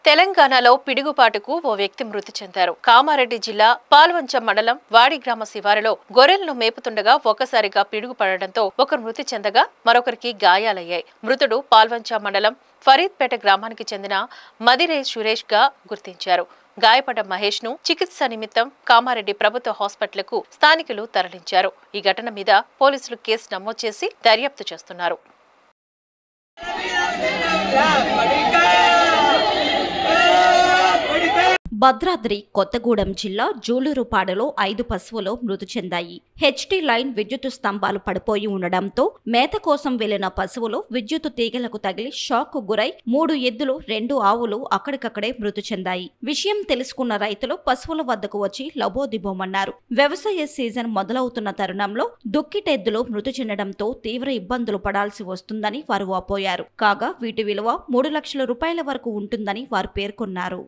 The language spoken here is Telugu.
తెలంగాణలో పిడుగుపాటుకు ఓ వ్యక్తి మృతి చెందారు. కామారెడ్డి జిల్లా పాల్వంచ మండలం వాడి గ్రామ శివారులో గొర్రెలను మేపుతుండగా ఒక్కసారిగా పిడుగు పడడంతో ఒకరు మృతి చెందగా మరొకరికి గాయాలయ్యాయి. మృతుడు పాల్వంచ మండలం ఫరీద్పేట గ్రామానికి చెందిన మదిరే సురేష్ గా గుర్తించారు. గాయపడ్డ మహేష్ ను చికిత్స నిమిత్తం కామారెడ్డి ప్రభుత్వ హాస్పిటల్కు స్థానికులు తరలించారు. ఈ ఘటన మీద పోలీసులు కేసు నమోదు చేసి దర్యాప్తు చేస్తున్నారు. భద్రాద్రి కొత్తగూడెం జిల్లా జూలూరుపాడులో 5 పశువులు మృతి చెందాయి. హెచ్టీ లైన్ విద్యుత్ స్తంభాలు పడిపోయి ఉండడంతో మేత కోసం వెళ్లిన పశువులు విద్యుత్ తీగలకు తగిలి షాక్ కు గురై 3 ఎద్దులు 2 ఆవులు అక్కడికక్కడే మృతి చెందాయి. విషయం తెలుసుకున్న రైతులు పశువుల వద్దకు వచ్చి లబోదిబోమన్నారు. వ్యవసాయ సీజన్ మొదలవుతున్న తరుణంలో దుక్కిటెద్దులు మృతి చెందడంతో తీవ్ర ఇబ్బందులు పడాల్సి వస్తుందని వారు వాపోయారు. కాగా వీటి విలువ 3 లక్షల రూపాయల వరకు ఉంటుందని వారు పేర్కొన్నారు.